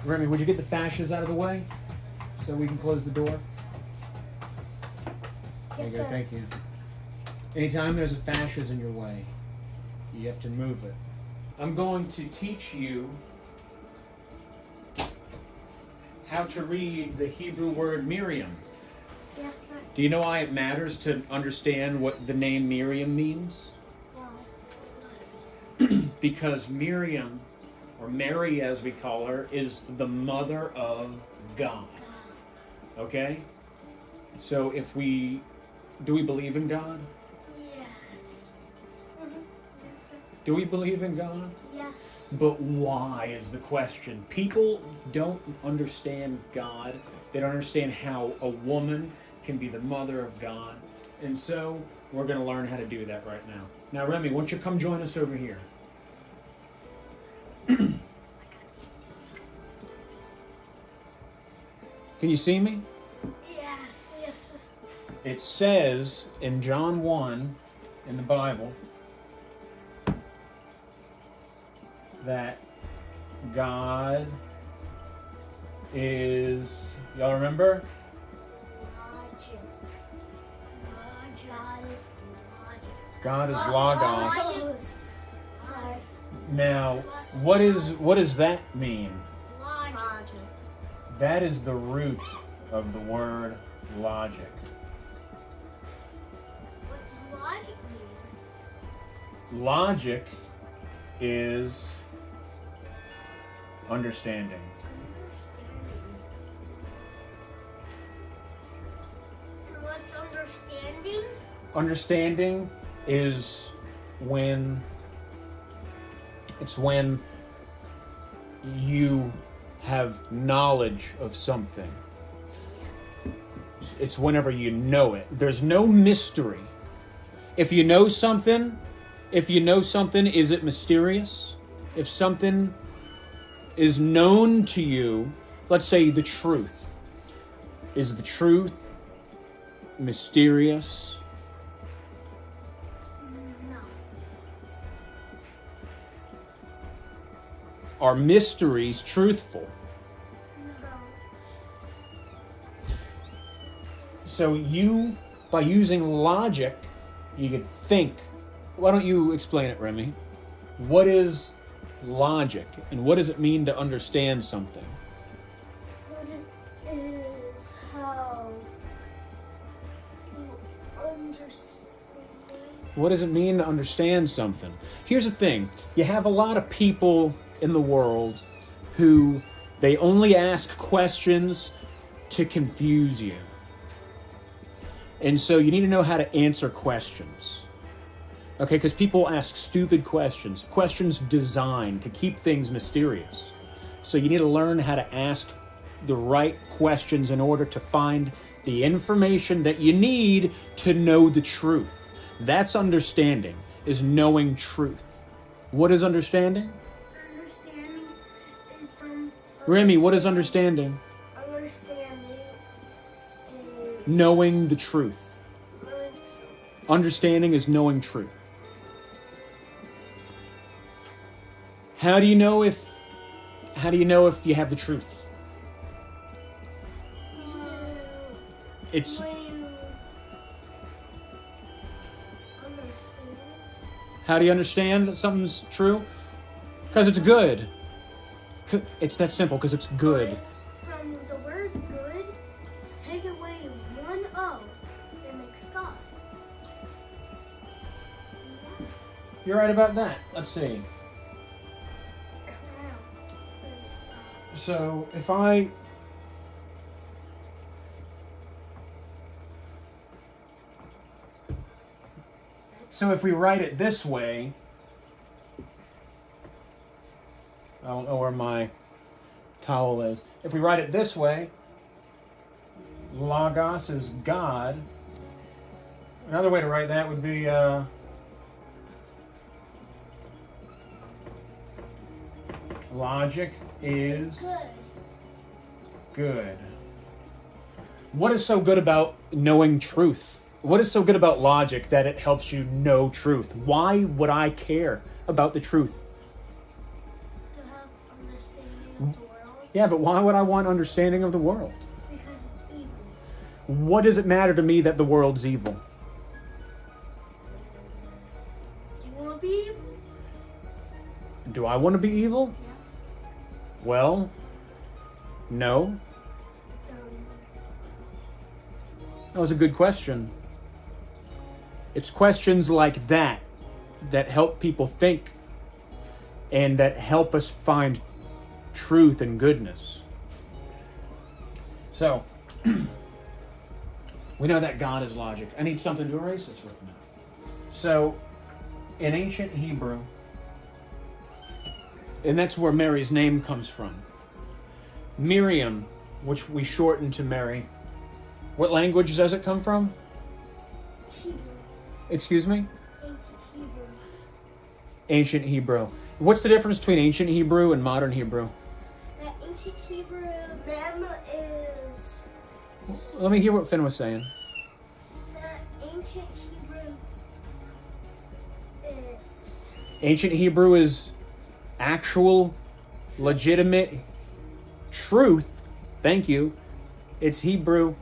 Remy, would you get the fascias out of the way so we can close the door? Yes, Okay, sir. thank you. Anytime there's a fascias in your way, you have to move it. I'm going to teach you how to read the Hebrew word Miriam. Yes, sir. Do you know why it matters to understand what the name Miriam means? Wow. Because Miriam, or Mary as we call her, is the mother of God. Okay? So do we believe in God? Yes. Yes, sir. Do we believe in God? Yes. But why is the question. People don't understand God. They don't understand how a woman can be the mother of God. And so we're going to learn how to do that right now. Now, Remy, why don't you come join us over here? Can you see me? Yes. Yes, sir. It says in John 1 in the Bible that God is, y'all remember? Logic. God is logic. God is Logos. Logos. Sorry. Now, what does that mean? Logic. That is the root of the word logic. What does logic mean? Logic is understanding. What's understanding? Understanding is when you have knowledge of something. It's whenever you know it. There's no mystery. If you know something, is it mysterious? If something is known to you, let's say the truth. Is the truth mysterious? No. Are mysteries truthful? No. So by using logic, you could think. Why don't you explain it, Remy? What is logic, and what does it mean to understand something? Logic is how you understand. What does it mean to understand something? Here's the thing. You have a lot of people in the world who they only ask questions to confuse you. And so you need to know how to answer questions. Okay, because people ask stupid questions. Questions designed to keep things mysterious. So you need to learn how to ask the right questions in order to find the information that you need to know the truth. That's understanding, is knowing truth. What is understanding? Understanding is from. Remy, what is understanding? Understanding is. Knowing the truth. Understanding is knowing truth. How do you know if you have the truth? It's When you understand. how do you understand that something's true? Because it's good. It's that simple, because it's good. From the word good, take away one O, it makes God. You're right about that. Let's see. So if we write it this way, I don't know where my towel is. If we write it this way, Logos is God. Another way to write that would be logic is Good. good. What is so good about knowing truth? What is so good about logic that it helps you know truth? Why would I care about the truth? To have understanding of the world. Yeah, but why would I want understanding of the world? Because it's evil. What does it matter to me that the world's evil? Do you want to be evil? Do I want to be evil? Yeah. Well, no. Um, That was a good question. It's questions like that that help people think and that help us find truth and goodness. So, we know that God is logic. I need something to erase this with now. So, in ancient Hebrew, and that's where Mary's name comes from. Miriam, which we shorten to Mary. What language does it come from? Hebrew. Excuse me? Ancient Hebrew. Ancient Hebrew. What's the difference between ancient Hebrew and modern Hebrew? That ancient Hebrew, them is... Let me hear what Finn was saying. That ancient Hebrew is... Ancient Hebrew is actual, legitimate truth. Thank you. It's Hebrew.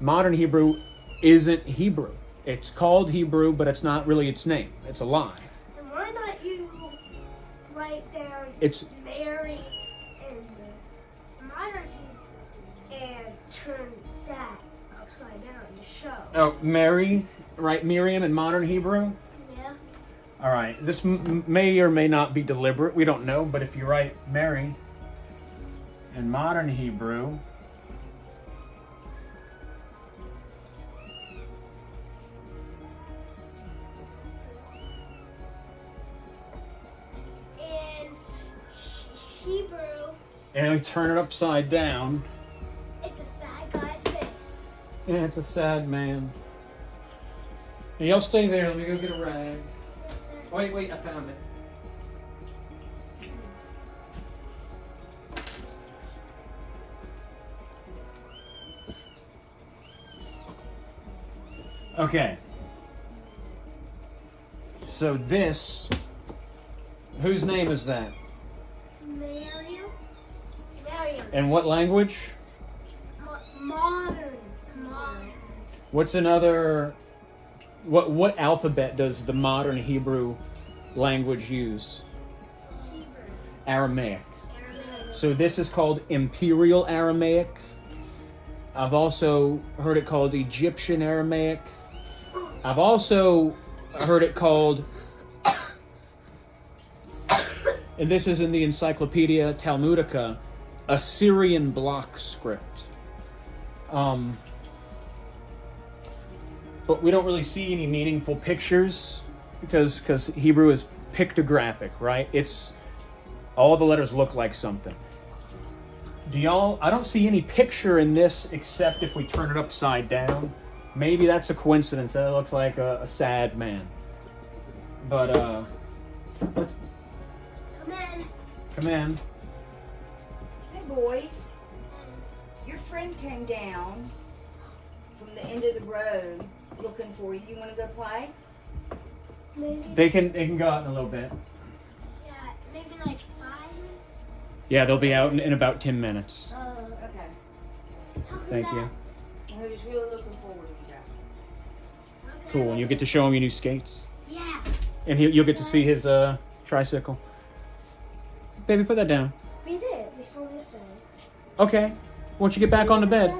Modern Hebrew isn't Hebrew. It's called Hebrew, but it's not really its name. It's a lie. And why not you write down It's Mary and the modern Hebrew and turn that upside down to show? oh, Mary, right? Miriam in modern Hebrew. Yeah. All right. This may or may not be deliberate. We don't know. But if you write Mary in modern Hebrew, In Hebrew, and we turn it upside down, it's a sad guy's face. and it's a sad man. And y'all stay there. Let me go get a rag. Wait, I found it. Okay. So this, whose name is that? Miriam. And what language? Modern. What's another, what alphabet does the modern Hebrew language use? Hebrew. Aramaic. Aramaic. So this is called Imperial Aramaic. I've also heard it called Egyptian Aramaic. I've also heard it called, and this is in the Encyclopedia Talmudica, Assyrian block script. But we don't really see any meaningful pictures because Hebrew is pictographic, right? It's all the letters look like something. I don't see any picture in this except if we turn it upside down. Maybe that's a coincidence that it looks like a sad man. But let's come in. Hey boys, your friend came down from the end of the road looking for you. You want to go play? Maybe. They can go out in a little bit. Yeah, maybe like 5. Yeah, they'll be out in about 10 minutes. Okay. Thank you. I was really looking forward to that. Okay. Cool. And you'll get to show him your new skates. Yeah. And you'll get to see his tricycle. Baby, put that down. We did. We saw this one. Okay. Won't you get back on the bed?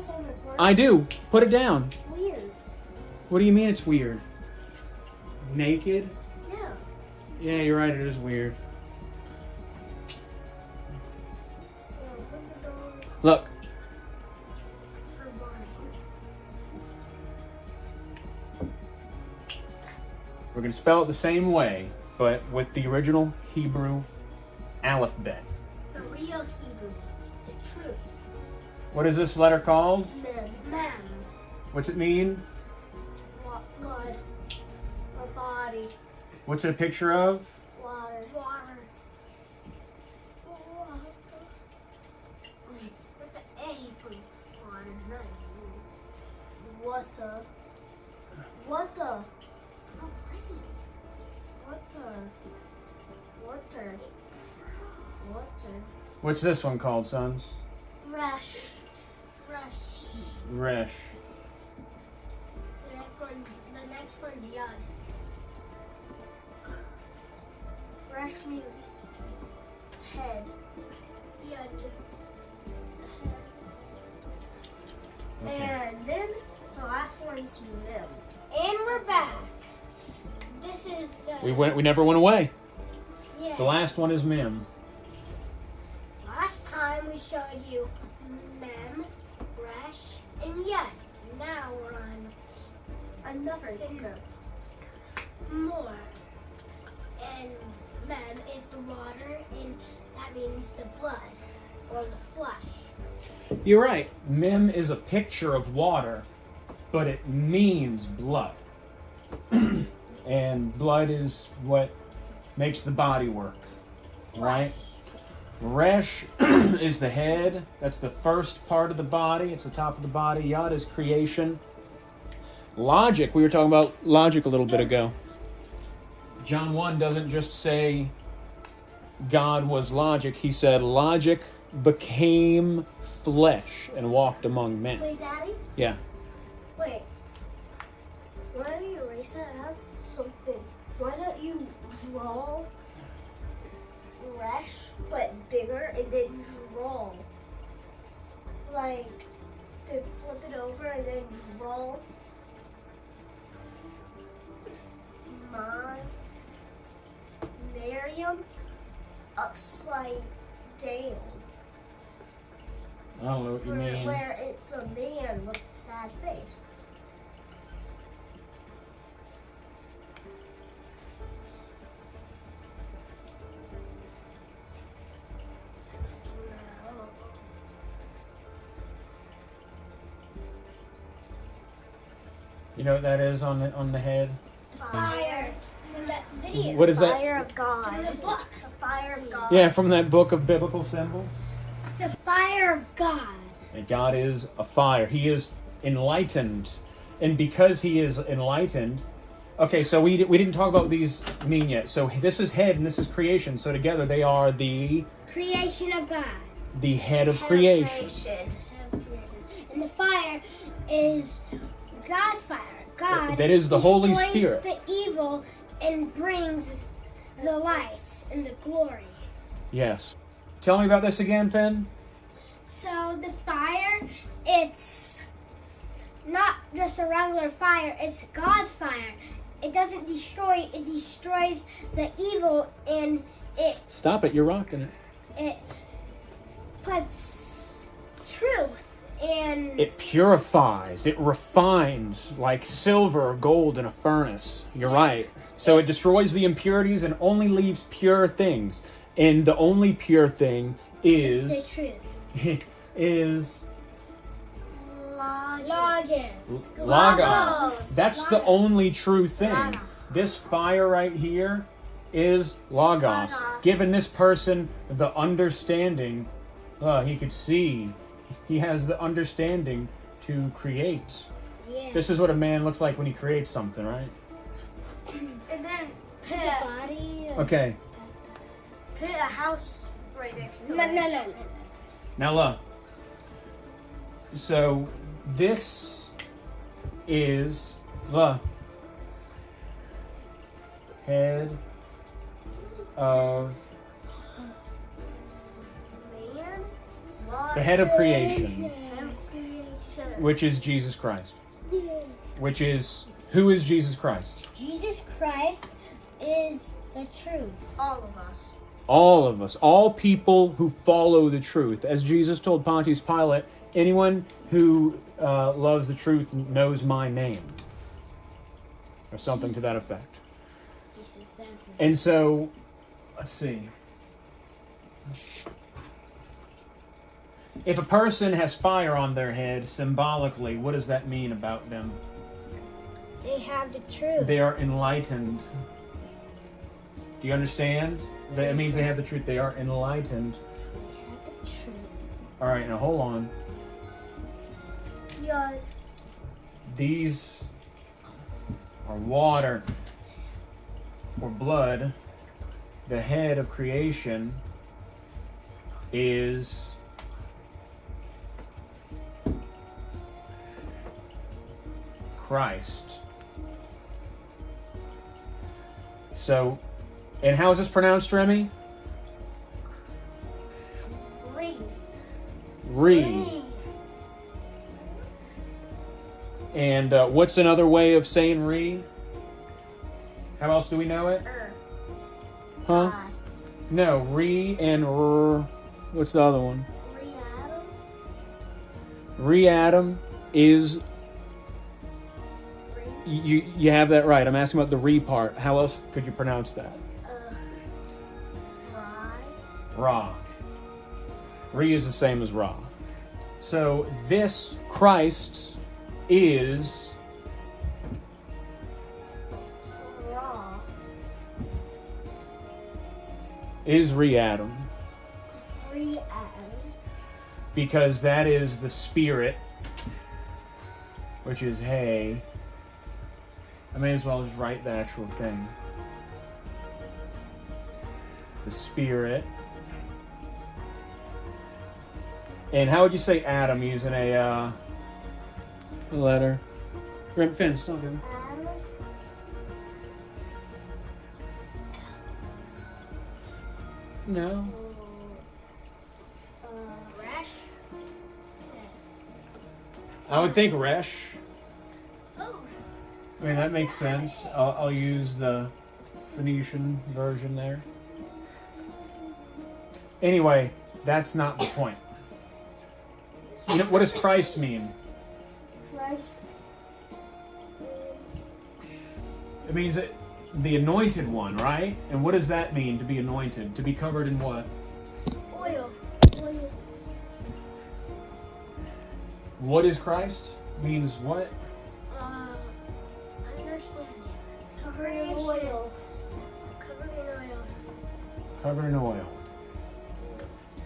I do. Put it down. Weird. What do you mean it's weird? Naked? Yeah. Yeah, you're right. It is weird. Put the dog Look. for Barney. We're going to spell it the same way, but with the original Hebrew alphabet. The real Hebrew. The truth. What is this letter called? Man. What's it mean? Blood. A body. What's it a picture of? Water. What's an A for water? Water. Water. Water. Water. Water. What's this one called, sons? Resh. Resh. The next one's Yod. Resh means head. Yod. Okay. And then the last one's Mim. And we're back. This is the... We never went away. Yeah. The last one is Mem. Last time we showed you Mem, Resh, and Yod. Now we're on another thing. More. And Mem is the water, and that means the blood or the flesh. You're right. Mem is a picture of water, but it means blood. And blood is what makes the body work, right? Resh is the head. That's the first part of the body. It's the top of the body. Yod is creation. Logic. We were talking about logic a little bit ago. John 1 doesn't just say God was logic. He said logic became flesh and walked among men. Wait, Daddy? Yeah. Wait. Why don't you erase that? I have something. Why don't you draw Resh, but bigger, and then draw? Like, then flip it over and then draw Miriam upside down. I don't know what you mean. Where it's a man with a sad face. You know what that is on the head? Fire from that video. What is that? Fire of God. From the book. The fire of God. Yeah, from that book of biblical symbols. The fire of God. And God is a fire. He is enlightened. And because he is enlightened... Okay, so we didn't talk about what these mean yet. So this is head and this is creation. So together they are the... Creation of God. The head of creation. And the fire is God's fire. God that is the Holy destroys Spirit. The evil and brings the light and the glory. Yes. Tell me about this again, Finn. So the fire, it's not just a regular fire, it's God's fire. It doesn't destroy, it destroys the evil, and it Stop it, you're rocking it. it puts truth in. It purifies, it refines like silver or gold in a furnace. You're right. So it destroys the impurities and only leaves pure things. And the only pure thing is... the truth. is... Logic. Logos. That's the only true thing. Logos. This fire right here is Logos. Logos. Giving this person the understanding, he could see. He has the understanding to create. Yeah. This is what a man looks like when he creates something, right? And then put a body. Okay. Put a house right next to it. No. Now look. So this is the head of Man. the head of creation, Head of creation. which is Jesus Christ. Which is who is Jesus Christ? Jesus Christ is the truth. All of us. All of us, all people who follow the truth. As Jesus told Pontius Pilate, anyone who loves the truth knows my name. Or something to that effect. And so, let's see. If a person has fire on their head, symbolically, what does that mean about them? They have the truth. They are enlightened. Do you understand? That means they have the truth. They are enlightened. They have the truth. All right, now hold on. Yeah. These are water or blood, the head of creation. is Christ. So, and how is this pronounced, Remy? Re. Re. And what's another way of saying re? How else do we know it? Huh? God. No, re and r. What's the other one? Re-Adam. Re-Adam is... Re. You have that right. I'm asking about the re part. How else could you pronounce that? Ra. Ra. Re is the same as Ra. So this Christ is Ra. Re-Adam. Re-Adam. Because that is the spirit, which is hey. I may as well just write the actual thing. The spirit. And how would you say Adam using a letter? Finn, stop him. Adam. No. Resh. I would think Resh. Oh. I mean, that makes sense. I'll use the Phoenician version there. Anyway, that's not the point. You know, what does Christ mean? Christ. It means the anointed one, right? And what does that mean, to be anointed? To be covered in what? Oil. Oil. What is Christ? Means what? Understand. Covered in oil. Covered in oil. Covered in oil.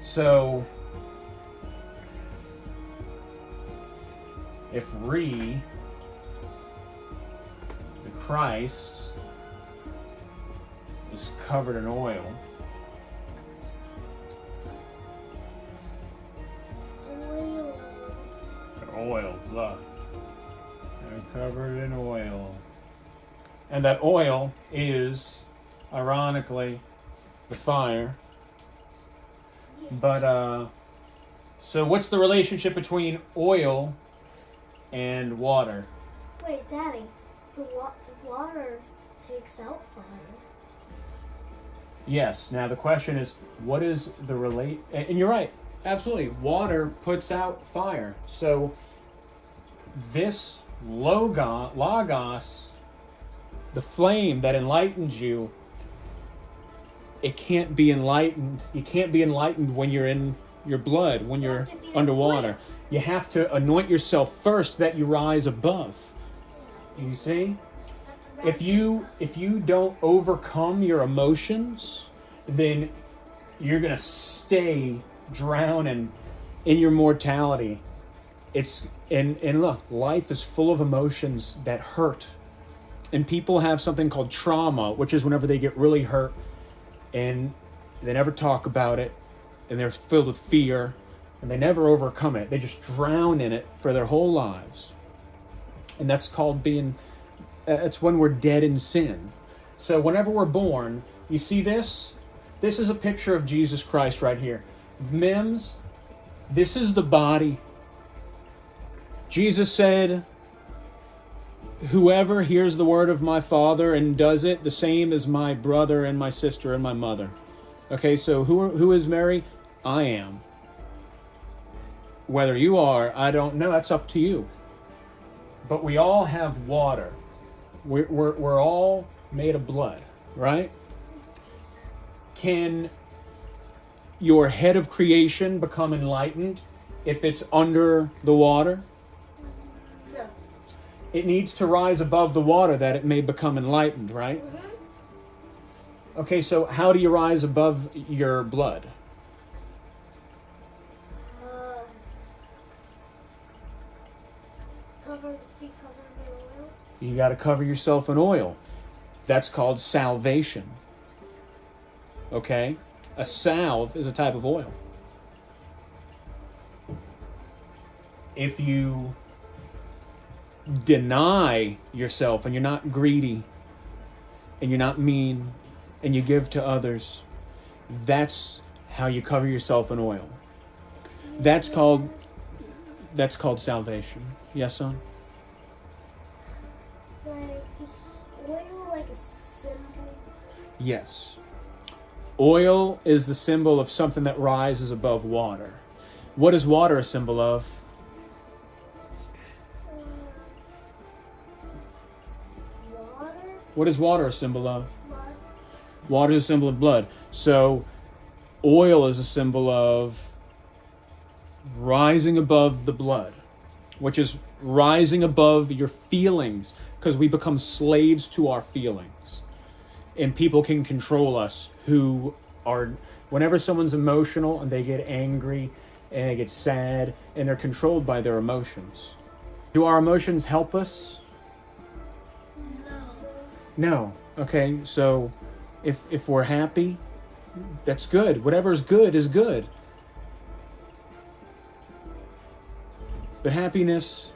So, if the Christ, is covered in oil, Oil. look. They're covered in oil. And that oil is, ironically, the fire. But, so what's the relationship between oil and water? Wait, Daddy. The water takes out fire. Yes. Now the question is, what is the And you're right. Absolutely. Water puts out fire. So this logos, the flame that enlightens you, it can't be enlightened. You can't be enlightened when you're in your blood, when you're underwater. You have to anoint yourself first that you rise above. You see? If you don't overcome your emotions, then you're gonna stay drowning in your mortality. And look, life is full of emotions that hurt. And people have something called trauma, which is whenever they get really hurt and they never talk about it, and they're filled with fear, and they never overcome it. They just drown in it for their whole lives. And that's called it's when we're dead in sin. So whenever we're born, you see this? This is a picture of Jesus Christ right here. Mims, this is the body. Jesus said, whoever hears the word of my Father and does it, the same as my brother and my sister and my mother. Okay, so who is Mary? I am. Whether you are, I don't know. That's up to you. But we all have water. We're all made of blood, right? Can your head of creation become enlightened if it's under the water? No. It needs to rise above the water that it may become enlightened, right? Mm-hmm. Okay, so how do you rise above your blood? Be covered in oil. You got to cover yourself in oil. That's called salvation. Okay? A salve is a type of oil. if you deny yourself and you're not greedy and you're not mean and you give to others, that's how you cover yourself in oil. That's called salvation. Yes, son? Like, is oil like a symbol? Yes. Oil is the symbol of something that rises above water. What is water a symbol of? Water? What is water a symbol of? Blood? Water is a symbol of blood. So oil is a symbol of rising above the blood, which is rising above your feelings, because we become slaves to our feelings. And people can control us whenever someone's emotional and they get angry and they get sad and they're controlled by their emotions. Do our emotions help us? No. Okay, so if we're happy, that's good. Whatever's good is good. But happiness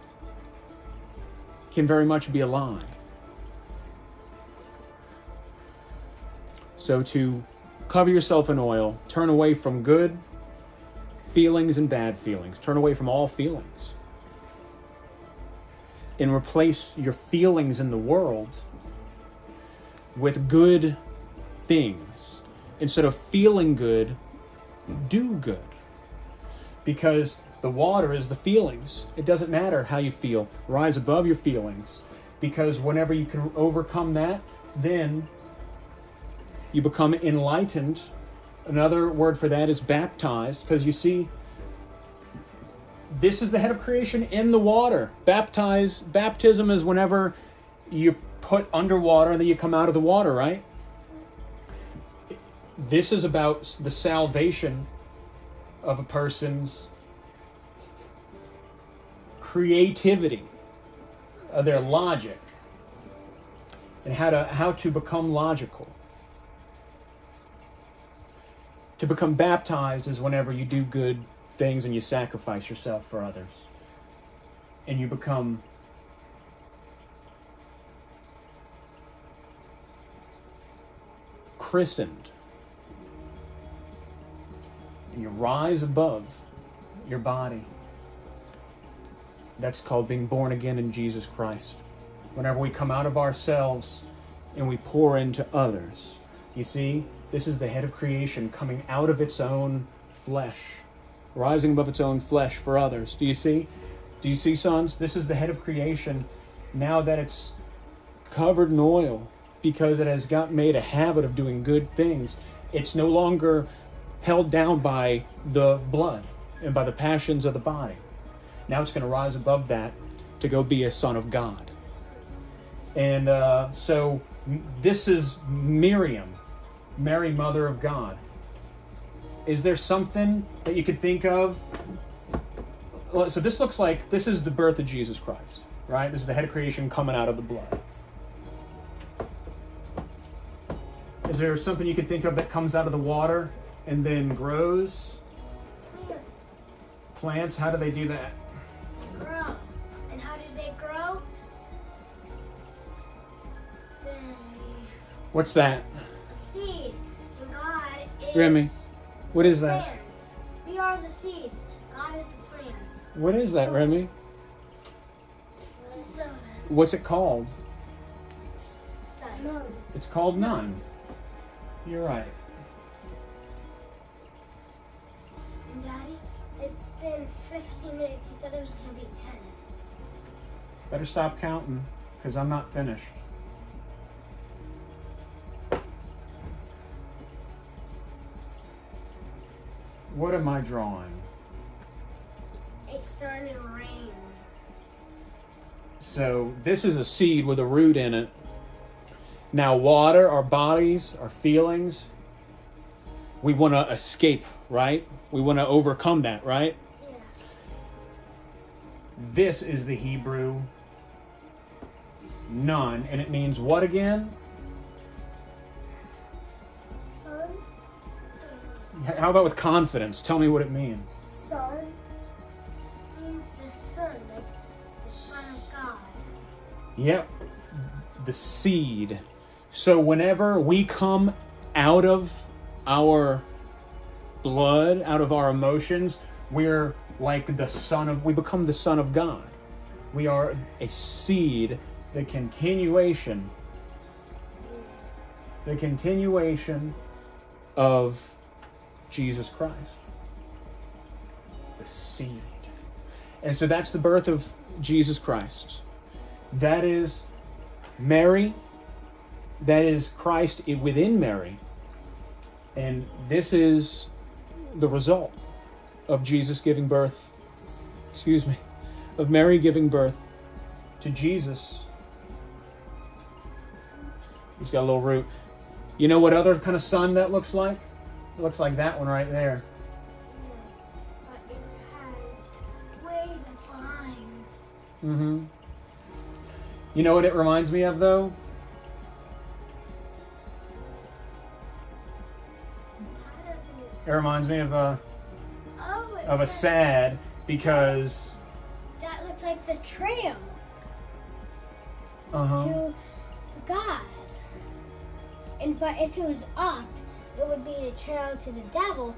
can very much be a lie. So to cover yourself in oil, turn away from good feelings and bad feelings. Turn away from all feelings. And replace your feelings in the world with good things. Instead of feeling good, do good. Because the water is the feelings. It doesn't matter how you feel. Rise above your feelings. Because whenever you can overcome that, then you become enlightened. Another word for that is baptized. Because you see, this is the head of creation in the water. Baptism is whenever you put underwater and then you come out of the water, right? This is about the salvation of a person's creativity, their logic, and how to become logical. To become baptized is whenever you do good things and you sacrifice yourself for others. And you become christened. And you rise above your body. That's called being born again in Jesus Christ. Whenever we come out of ourselves and we pour into others. You see, this is the head of creation coming out of its own flesh. Rising above its own flesh for others. Do you see? Do you see, sons? This is the head of creation now that it's covered in oil because it has made a habit of doing good things. It's no longer held down by the blood and by the passions of the body. Now it's going to rise above that to go be a son of God. And so this is Miriam, Mary, Mother of God. Is there something that you could think of? So this looks like, this is the birth of Jesus Christ, right? This is the head of creation coming out of the blood. Is there something you could think of that comes out of the water and then grows? Plants, how do they do that? Grow. And how do they grow? What's that? A seed. And God is... Remy, what is that? plants. We are the seeds. God is the plants. What is that, Remy? Sun. What's it called? Sun. It's called none. You're right. And Daddy, it's been 15 minutes. You said it was going to be 10. Better stop counting, because I'm not finished. What am I drawing? A sun and rain. So this is a seed with a root in it. Now water, our bodies, our feelings, we want to escape, right? We want to overcome that, right? Yeah. This is the Hebrew none, and it means what again? Sun. How about with confidence? Tell me what it means. Sun means the like the Son of God. Yep. The seed. So whenever we come out of our blood, out of our emotions, we're like we become the Son of God. We are a seed, the continuation of Jesus Christ. The seed. And so that's the birth of Jesus Christ. That is Mary. That is Christ within Mary. And this is the result of Jesus giving birth, of Mary giving birth to Jesus. He's got a little root. You know what other kind of sun that looks like? It looks like that one right there. But it has waves, lines. Mm-hmm. You know what it reminds me of, though? It reminds me of a sad, because that looks like the trail uh-huh. to God. But if it was up, it would be the trail to the devil,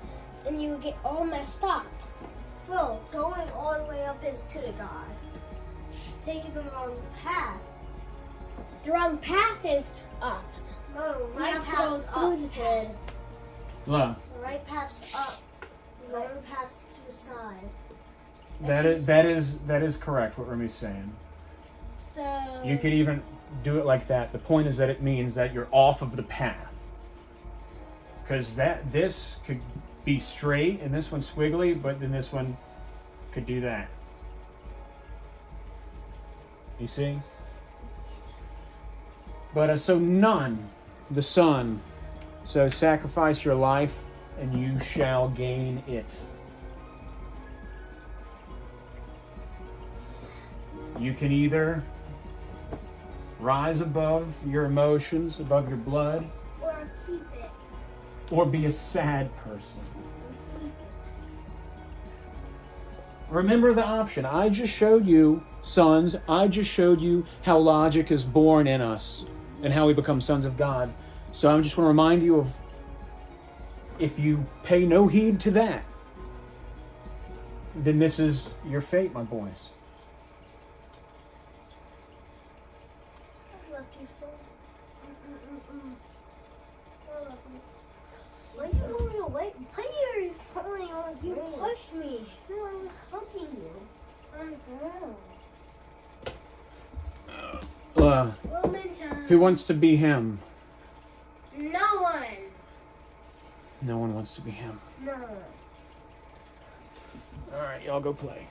and you would get all messed up. No, going all the way up is to the God. Taking the wrong path. The wrong path is up. No, the You right have to path's go up. through the path. Look, The right path's up. The wrong path's to the side. that is correct what Rumi's saying. So You could even do it like that. The point is that it means that you're off of the path. Because this could be straight and this one's squiggly, but then this one could do that. You see? But so none, the Son, so sacrifice your life and you shall gain it. You can either rise above your emotions, above your blood, or keep it. or be a sad person. Remember the option. I just showed you, sons, I just showed you how logic is born in us and how we become sons of God. So I just want to remind you of, if you pay no heed to that, then this is your fate, my boys. I love you, Phil. I love you. Why are you going away? Why are you pulling on You me? pushed me. No, I was hugging you. On the ground. Roman time. Who wants to be him? No one. No one wants to be him. No. All right, y'all go play.